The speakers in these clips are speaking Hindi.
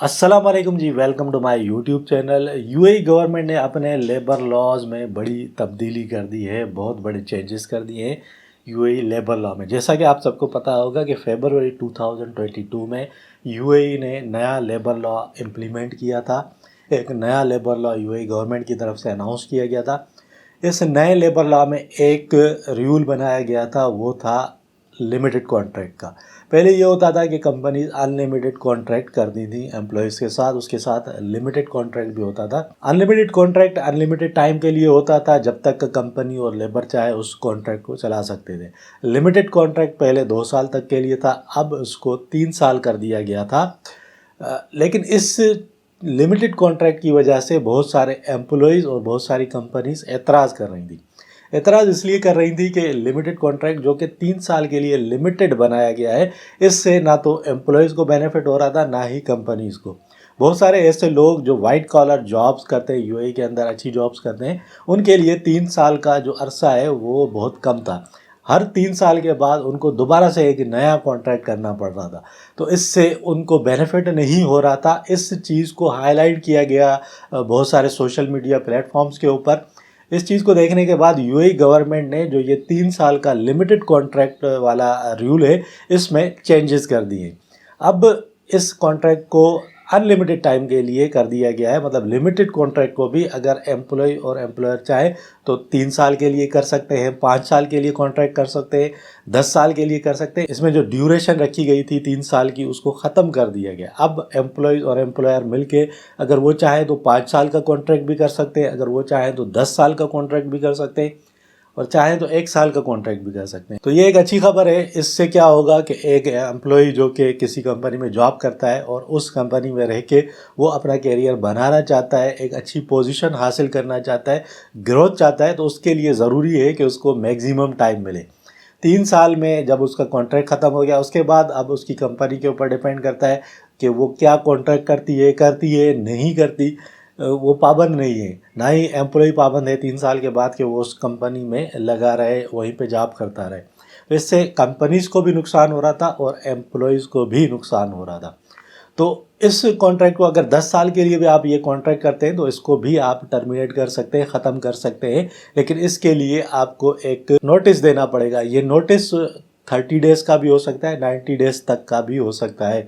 अस्सलाम वालेकुम जी, welcome to my YouTube channel. UAE government ने अपने लेबर लॉज में बड़ी तब्दीली कर दी है, बहुत बड़े चेंजेस कर दिए हैं यूएई लेबर लॉ में। जैसा कि आप सबको पता होगा कि फरवरी 2022 में यूएई ने नया लेबर लॉ इम्प्लीमेंट किया था। एक नया लेबर लॉ यूएई गवर्नमेंट की तरफ से अनाउंस किया गया था। इस नए लेबर लॉ में एक रूल बनाया गया था, वो था लिमिटेड कॉन्ट्रैक्ट का। पहले ये होता था कि कंपनी अनलिमिटेड कॉन्ट्रैक्ट करती थी एम्प्लॉयज़ के साथ, उसके साथ लिमिटेड कॉन्ट्रैक्ट भी होता था। अनलिमिटेड कॉन्ट्रैक्ट अनलिमिटेड टाइम के लिए होता था, जब तक कंपनी और लेबर चाहे उस कॉन्ट्रैक्ट को चला सकते थे। लिमिटेड कॉन्ट्रैक्ट पहले 2 साल तक के लिए था, अब उसको 3 साल कर दिया गया था। लेकिन इस लिमिटेड कॉन्ट्रैक्ट की वजह से बहुत सारे एम्प्लॉयज़ और बहुत सारी कंपनीज एतराज़ कर रही थी। एतराज़ इसलिए कर रही थी कि लिमिटेड कॉन्ट्रैक्ट जो कि 3 साल के लिए लिमिटेड बनाया गया है, इससे ना तो एम्प्लॉयज़ को बेनिफिट हो रहा था, ना ही कंपनीज़ को। बहुत सारे ऐसे लोग जो वाइट कॉलर जॉब्स करते हैं, यूएई के अंदर अच्छी जॉब्स करते हैं, उनके लिए 3 साल का जो अरसा है वो बहुत कम था। हर 3 साल के बाद उनको दोबारा से एक नया कॉन्ट्रैक्ट करना पड़ रहा था, तो इससे उनको बेनिफिट नहीं हो रहा था। इस चीज़ को हाईलाइट किया गया बहुत सारे सोशल मीडिया प्लेटफॉर्म्स के ऊपर। इस चीज़ को देखने के बाद यूएई गवर्नमेंट ने जो ये 3 साल का लिमिटेड कॉन्ट्रैक्ट वाला रूल है, इसमें चेंजेस कर दिए। अब इस कॉन्ट्रैक्ट को अनलिमिटेड टाइम के लिए कर दिया गया है। मतलब लिमिटेड कॉन्ट्रैक्ट को भी अगर एम्प्लॉय और एम्प्लॉयर चाहे तो 3 साल के लिए कर सकते हैं, 5 साल के लिए कॉन्ट्रैक्ट कर सकते हैं, 10 साल के लिए कर सकते हैं। इसमें जो ड्यूरेशन रखी गई थी 3 साल की, उसको ख़त्म कर दिया गया। अब एम्प्लॉयज़ और एम्प्लॉयर मिलके अगर वो चाहे तो 5 साल का कॉन्ट्रैक्ट भी कर सकते हैं, अगर वो चाहे तो 10 साल का कॉन्ट्रैक्ट भी कर सकते हैं, और चाहें तो 1 साल का कॉन्ट्रैक्ट भी कर सकते हैं। तो ये एक अच्छी खबर है। इससे क्या होगा कि एक एम्प्लॉय जो कि किसी कंपनी में जॉब करता है और उस कंपनी में रह के वो अपना कैरियर बनाना चाहता है, एक अच्छी पोजीशन हासिल करना चाहता है, ग्रोथ चाहता है, तो उसके लिए ज़रूरी है कि उसको मैक्सिमम टाइम मिले। 3 साल में जब उसका कॉन्ट्रैक्ट ख़त्म हो गया, उसके बाद अब उसकी कंपनी के ऊपर डिपेंड करता है कि वो क्या कॉन्ट्रैक्ट करती है नहीं करती। वो पाबंद नहीं है, ना ही एम्प्लॉय पाबंद है 3 साल के बाद कि वो उस कंपनी में लगा रहे, वहीं पे जॉब करता रहे। तो इससे कंपनीज़ को भी नुकसान हो रहा था और एम्प्लॉयज़ को भी नुकसान हो रहा था। तो इस कॉन्ट्रैक्ट को अगर 10 साल के लिए भी आप ये कॉन्ट्रैक्ट करते हैं तो इसको भी आप टर्मिनेट कर सकते हैं, ख़त्म कर सकते हैं, लेकिन इसके लिए आपको एक नोटिस देना पड़ेगा। ये नोटिस 30 डेज़ का भी हो सकता है, 90 डेज़ तक का भी हो सकता है।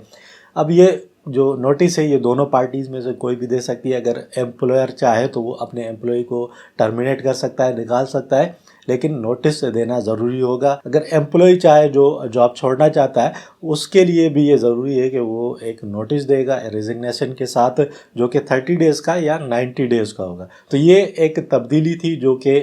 अब ये जो नोटिस है ये दोनों पार्टीज़ में से कोई भी दे सकती है। अगर एम्प्लॉयर चाहे तो वो अपने एम्प्लॉय को टर्मिनेट कर सकता है, निकाल सकता है, लेकिन नोटिस देना ज़रूरी होगा। अगर एम्प्लॉय चाहे जो जॉब छोड़ना चाहता है, उसके लिए भी ये ज़रूरी है कि वो एक नोटिस देगा रेजिग्नेशन के साथ, जो कि 30 डेज़ का या 90 डेज़ का होगा। तो ये एक तब्दीली थी जो कि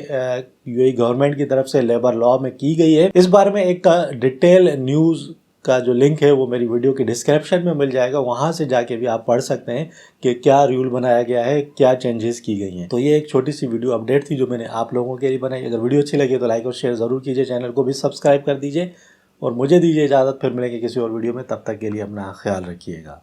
यूएई गवर्नमेंट की तरफ से लेबर लॉ में की गई है। इस बारे में एक डिटेल न्यूज़ का जो लिंक है वो मेरी वीडियो के डिस्क्रिप्शन में मिल जाएगा, वहाँ से जाके भी आप पढ़ सकते हैं कि क्या रूल बनाया गया है, क्या चेंजेस की गई हैं। तो ये एक छोटी सी वीडियो अपडेट थी जो मैंने आप लोगों के लिए बनाई। अगर वीडियो अच्छी लगी तो लाइक और शेयर ज़रूर कीजिए, चैनल को भी सब्सक्राइब कर दीजिए और मुझे दीजिए इजाज़त। फिर मिलेंगे किसी और वीडियो में, तब तक के लिए अपना ख्याल रखिएगा।